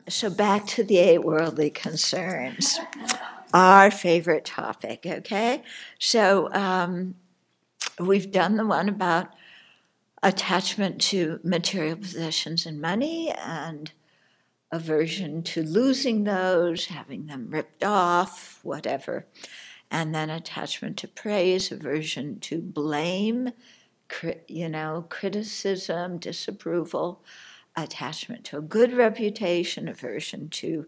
So back to the eight worldly concerns, our favorite topic, okay? So we've done the one about attachment to material possessions and money and aversion to losing those, having them ripped off, whatever. And then attachment to praise, aversion to blame, criticism, disapproval, attachment to a good reputation, aversion to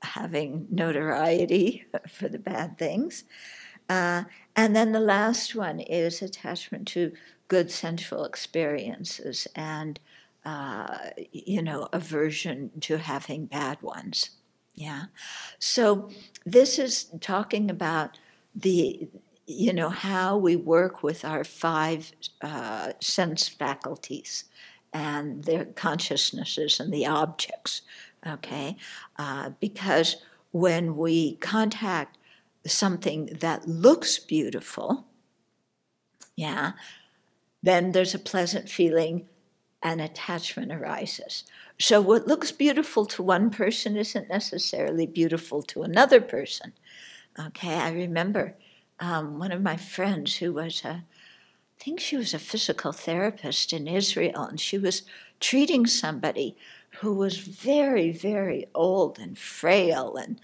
having notoriety for the bad things. And then the last one is attachment to good sensual experiences and, aversion to having bad ones. Yeah. So this is talking about how we work with our five sense faculties and their consciousnesses and the objects, okay? Because when we contact something that looks beautiful, yeah, then there's a pleasant feeling and attachment arises. So what looks beautiful to one person isn't necessarily beautiful to another person. Okay, I remember one of my friends who was I think she was a physical therapist in Israel, and she was treating somebody who was very, very old and frail, and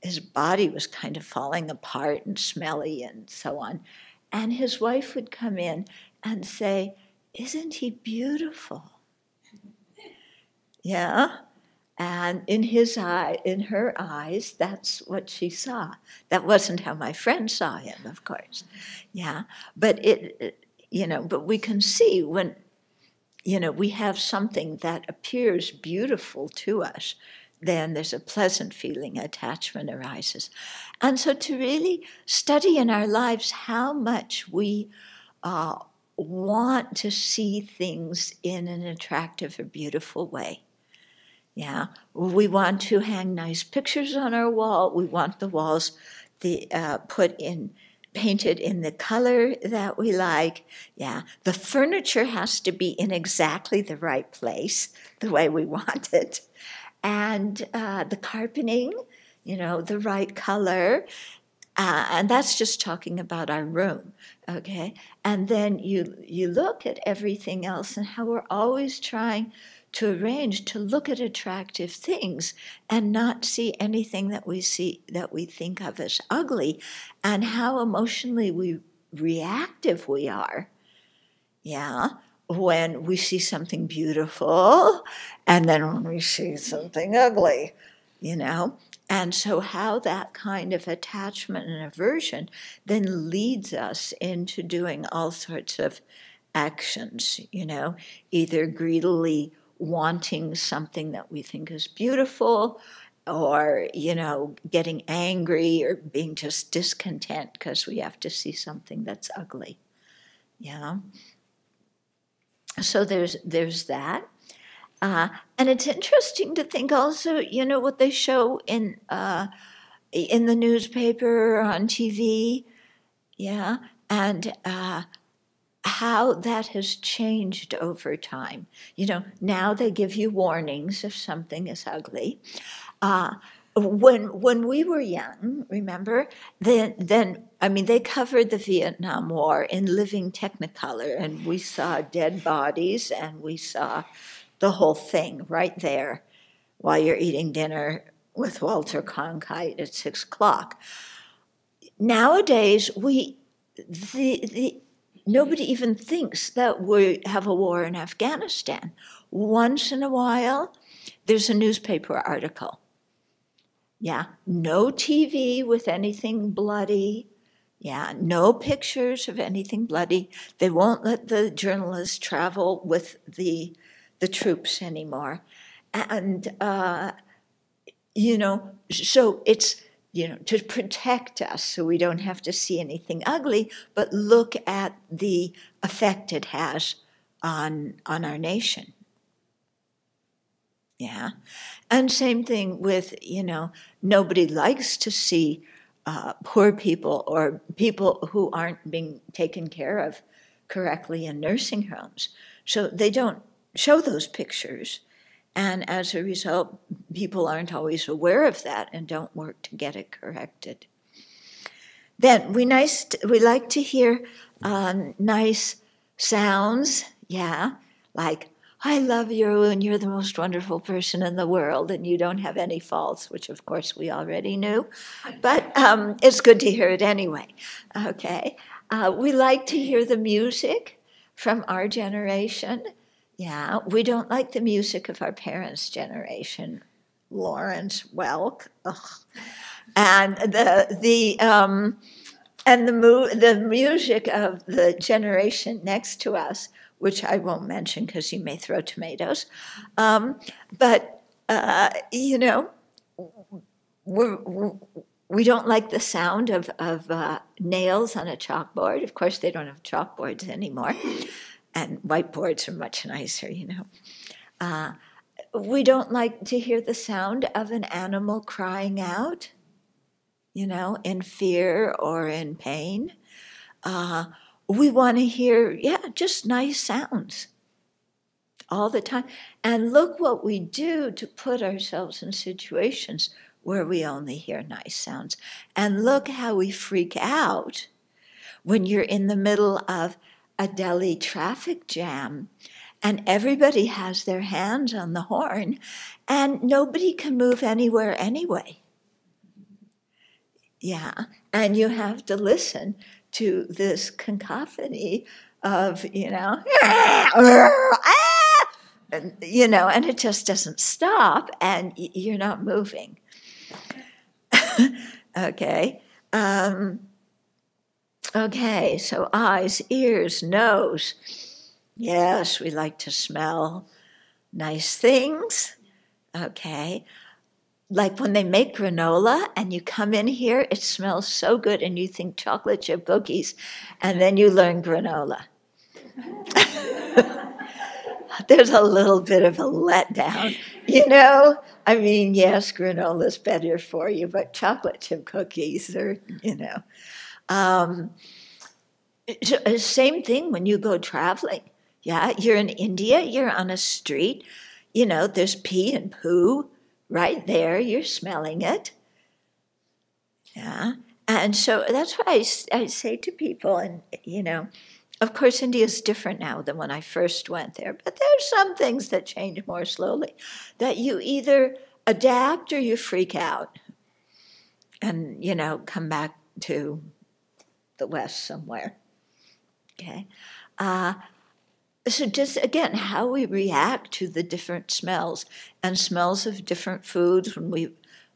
his body was kind of falling apart and smelly and so on. And his wife would come in and say, "Isn't he beautiful?" Yeah. And in her eyes, that's what she saw. That wasn't how my friend saw him, of course. Yeah. But but we can see when, we have something that appears beautiful to us, then there's a pleasant feeling, attachment arises. And so to really study in our lives how much we want to see things in an attractive or beautiful way. Yeah, we want to hang nice pictures on our wall. We want the walls painted in the color that we like. Yeah, the furniture has to be in exactly the right place, the way we want it. And the carpeting, the right color. And that's just talking about our room, okay? And then you look at everything else and how we're always trying to arrange to look at attractive things and not see anything that we think of as ugly, and how emotionally reactive we are, yeah, when we see something beautiful and then when we see something ugly, And so how that kind of attachment and aversion then leads us into doing all sorts of actions, either greedily wanting something that we think is beautiful, or, getting angry or being just discontent because we have to see something that's ugly. Yeah. So there's that. And it's interesting to think also, what they show in the newspaper or on TV, yeah, and how that has changed over time. Now they give you warnings if something is ugly. When we were young, remember, then they covered the Vietnam War in living Technicolor, and we saw dead bodies, and we saw the whole thing right there while you're eating dinner with Walter Cronkite at 6:00. Nowadays, nobody even thinks that we have a war in Afghanistan. Once in a while, there's a newspaper article. Yeah, no TV with anything bloody. Yeah, no pictures of anything bloody. They won't let the journalists travel with the troops anymore. And, so it's, to protect us so we don't have to see anything ugly, but look at the effect it has on our nation. Yeah. And same thing with, nobody likes to see poor people or people who aren't being taken care of correctly in nursing homes. So they don't show those pictures. And as a result, people aren't always aware of that and don't work to get it corrected. Then we like to hear nice sounds, yeah, like, I love you and you're the most wonderful person in the world and you don't have any faults, which of course we already knew, but it's good to hear it anyway, okay? We like to hear the music from our generation. Yeah, we don't like the music of our parents' generation. Lawrence Welk, ugh. And the music of the generation next to us, which I won't mention because you may throw tomatoes, but you know, we don't like the sound of nails on a chalkboard. Of course, they don't have chalkboards anymore, and whiteboards are much nicer, you know. We don't like to hear the sound of an animal crying out, you know, in fear or in pain. We want to hear, just nice sounds all the time. And look what we do to put ourselves in situations where we only hear nice sounds. And look how we freak out when you're in the middle of a Delhi traffic jam and everybody has their hands on the horn and nobody can move anywhere anyway. Yeah, and you have to listen to this cacophony of, you know, and, you know, and it just doesn't stop and you're not moving. Okay. Okay, so eyes, ears, nose. Yes, we like to smell nice things. Okay. Like when they make granola and you come in here, it smells so good and you think chocolate chip cookies, and then you learn granola. There's a little bit of a letdown, you know? I mean, yes, granola's better for you, but chocolate chip cookies are, you know. Same thing when you go traveling. Yeah, you're in India, you're on a street, you know, there's pee and poo right there, you're smelling it. Yeah, and so that's what I say to people, and, you know, of course, India is different now than when I first went there, but there's some things that change more slowly, that you either adapt or you freak out and, you know, come back to the West somewhere. Okay. So just, again, how we react to the different smells and smells of different foods. When we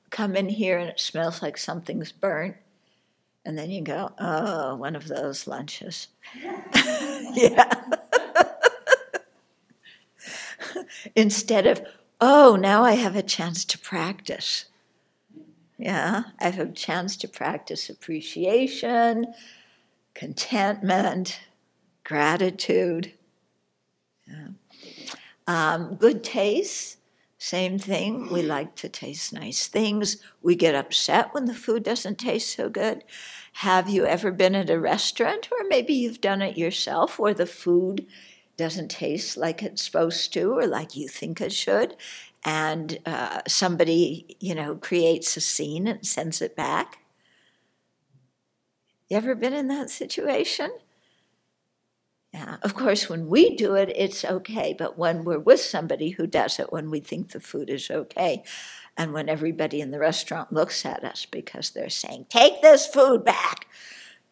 come in here and it smells like something's burnt, and then you go, oh, one of those lunches. Yeah. Instead of, oh, now I have a chance to practice. Yeah, I have a chance to practice appreciation, contentment, gratitude. Yeah. Good taste, same thing. We like to taste nice things. We get upset when the food doesn't taste so good. Have you ever been at a restaurant, or maybe you've done it yourself, where the food doesn't taste like it's supposed to or like you think it should, and somebody, you know, creates a scene and sends it back? You ever been in that situation? Yeah, of course, when we do it, it's okay. But when we're with somebody who does it, when we think the food is okay, and when everybody in the restaurant looks at us because they're saying, take this food back,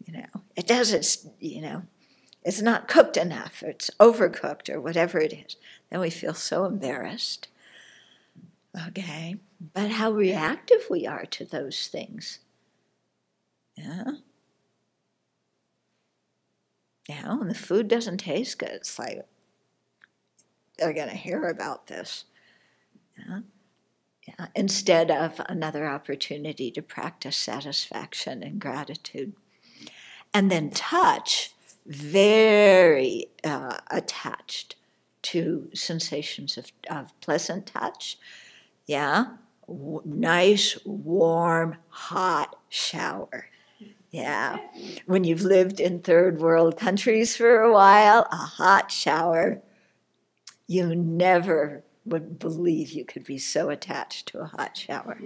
you know, it doesn't, you know, it's not cooked enough, or it's overcooked, or whatever it is, then we feel so embarrassed. Okay, but how reactive we are to those things. Yeah. Yeah, when the food doesn't taste good, it's like, they're going to hear about this. Yeah. Yeah. Instead of another opportunity to practice satisfaction and gratitude. And then touch, very attached to sensations of pleasant touch. Yeah, nice, warm, hot shower. Yeah, when you've lived in third world countries for a while, a hot shower, you never would believe you could be so attached to a hot shower.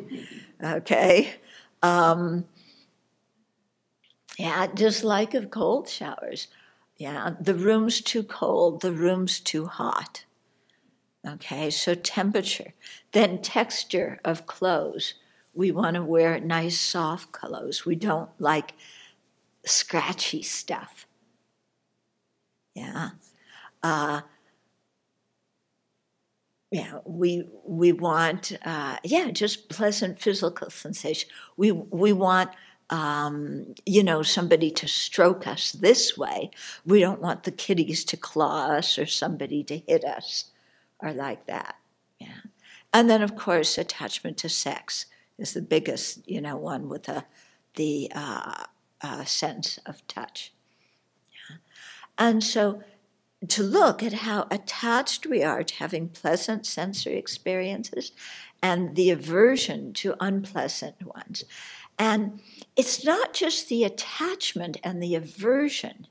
Okay? Yeah, just like of cold showers. Yeah, the room's too cold, the room's too hot. Okay, so temperature. Then texture of clothes. We want to wear nice, soft clothes. We don't like scratchy stuff. Yeah. Yeah, we want, just pleasant physical sensation. We want, somebody to stroke us this way. We don't want the kitties to claw us or somebody to hit us or like that. Yeah. And then, of course, attachment to sex is the biggest, one with the sense of touch. Yeah. And so to look at how attached we are to having pleasant sensory experiences and the aversion to unpleasant ones. And it's not just the attachment and the aversion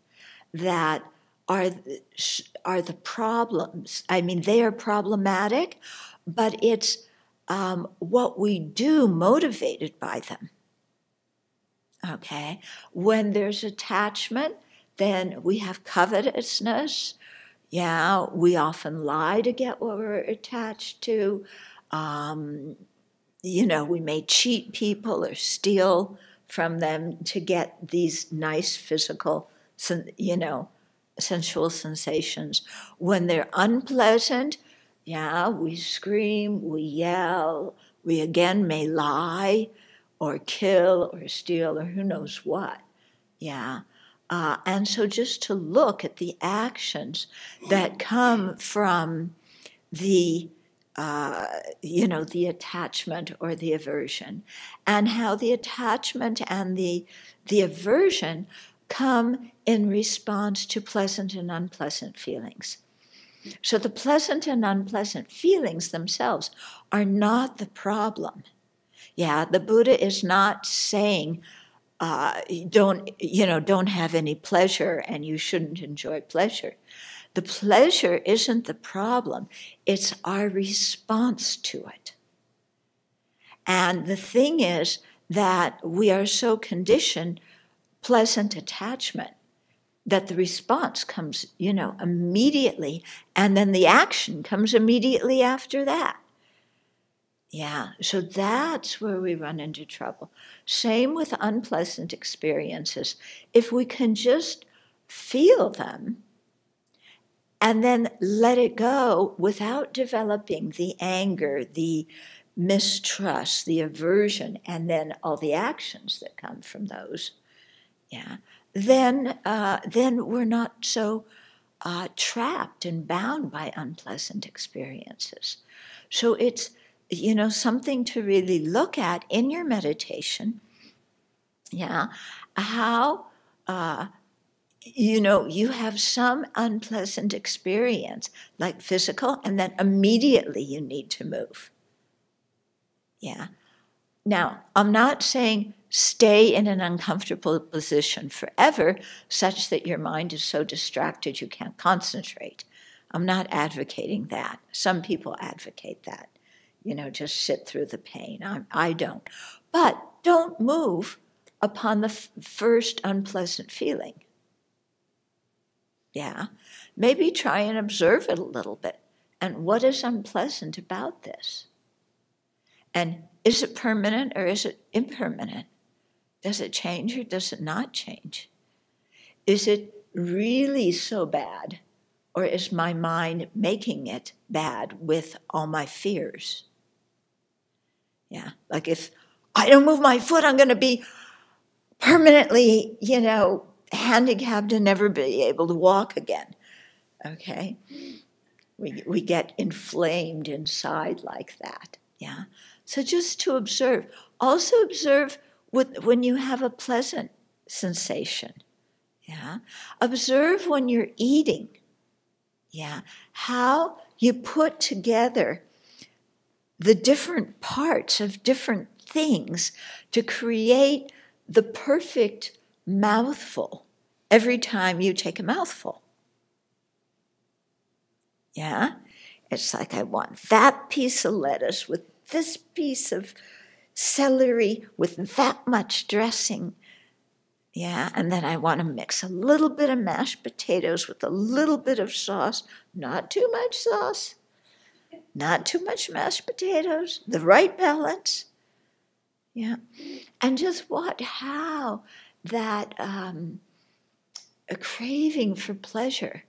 that are the problems. I mean, they are problematic, but it's what we do motivated by them. Okay? When there's attachment, then we have covetousness. Yeah, we often lie to get what we're attached to. We may cheat people or steal from them to get these nice physical, sensual sensations. When they're unpleasant, we scream, we yell, we again may lie or kill or steal or who knows what. Yeah. And so just to look at the actions that come from the attachment or the aversion, and how the attachment and the aversion come in response to pleasant and unpleasant feelings. So the pleasant and unpleasant feelings themselves are not the problem. Yeah, the Buddha is not saying, don't have any pleasure and you shouldn't enjoy pleasure. The pleasure isn't the problem, it's our response to it. And the thing is that we are so conditioned, pleasant attachment, that the response comes, immediately, and then the action comes immediately after that. Yeah, so that's where we run into trouble. Same with unpleasant experiences. If we can just feel them and then let it go without developing the anger, the mistrust, the aversion, and then all the actions that come from those, then we're not so trapped and bound by unpleasant experiences. So it's something to really look at in your meditation. Yeah, how, you have some unpleasant experience, like physical, and then immediately you need to move. Yeah. Now, I'm not saying stay in an uncomfortable position forever, such that your mind is so distracted you can't concentrate. I'm not advocating that. Some people advocate that. Just sit through the pain. I don't. But don't move upon the first unpleasant feeling. Yeah. Maybe try and observe it a little bit. And what is unpleasant about this? And is it permanent or is it impermanent? Does it change or does it not change? Is it really so bad, or is my mind making it bad with all my fears? Yeah, like if I don't move my foot, I'm going to be permanently, handicapped and never be able to walk again. Okay? We get inflamed inside like that. Yeah? So just to observe. Also observe when you have a pleasant sensation. Yeah? Observe when you're eating. Yeah? How you put together the different parts of different things to create the perfect mouthful every time you take a mouthful. Yeah? It's like I want that piece of lettuce with this piece of celery with that much dressing. Yeah, and then I want to mix a little bit of mashed potatoes with a little bit of sauce, not too much sauce, not too much mashed potatoes, the right balance. Yeah, and just how that a craving for pleasure,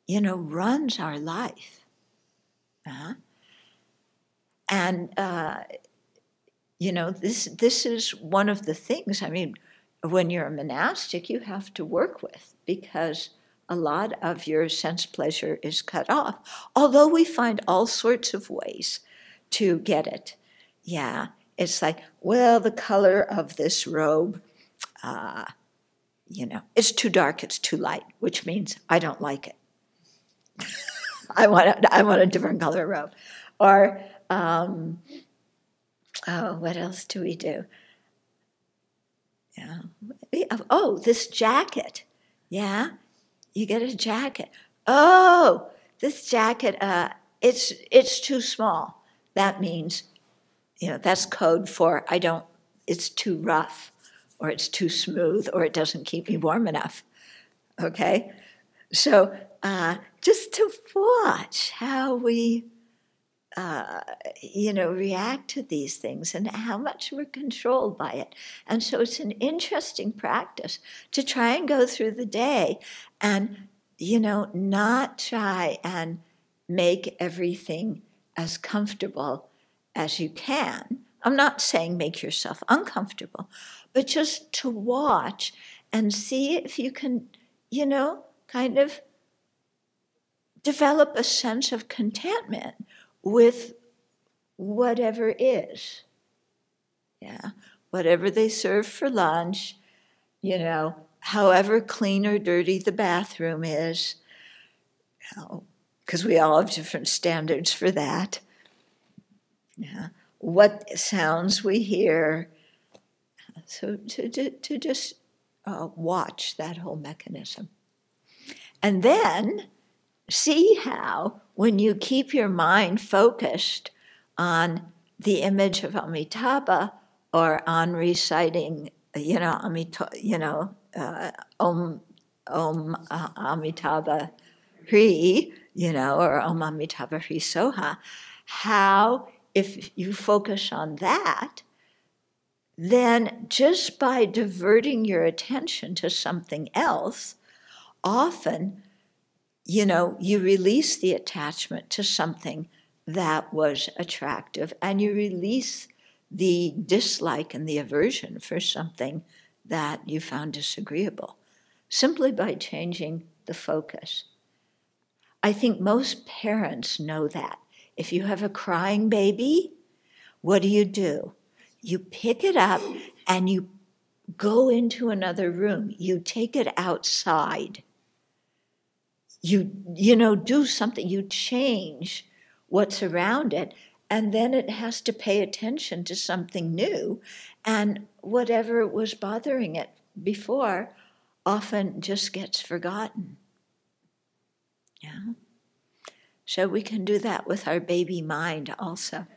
runs our life. And this is one of the things. I mean, when you're a monastic, you have to work with, because a lot of your sense pleasure is cut off. Although we find all sorts of ways to get it. Yeah, it's like, well, the color of this robe, it's too dark, it's too light, which means I don't like it. I want a different color robe. Or, what else do we do? Yeah. Oh, this jacket. Yeah, you get a jacket. Oh, this jacket, it's too small. That means, that's code for it's too rough, or it's too smooth, or it doesn't keep me warm enough. Okay? So just to watch how we, react to these things and how much we're controlled by it. And so it's an interesting practice to try and go through the day and, not try and make everything as comfortable as you can. I'm not saying make yourself uncomfortable, but just to watch and see if you can, kind of develop a sense of contentment with whatever is. Yeah, whatever they serve for lunch, however clean or dirty the bathroom is, because we all have different standards for that. Yeah, what sounds we hear. So to just watch that whole mechanism. And then see how, when you keep your mind focused on the image of Amitabha, or on reciting, Om Amitabha Hri, or Om Amitabha Hri Soha, how, if you focus on that, then just by diverting your attention to something else, often, you release the attachment to something that was attractive, and you release the dislike and the aversion for something that you found disagreeable, simply by changing the focus. I think most parents know that. If you have a crying baby, what do? You pick it up and you go into another room. You take it outside. You do something. You change what's around it, and then it has to pay attention to something new, and whatever was bothering it before often just gets forgotten. Yeah. So we can do that with our baby mind also.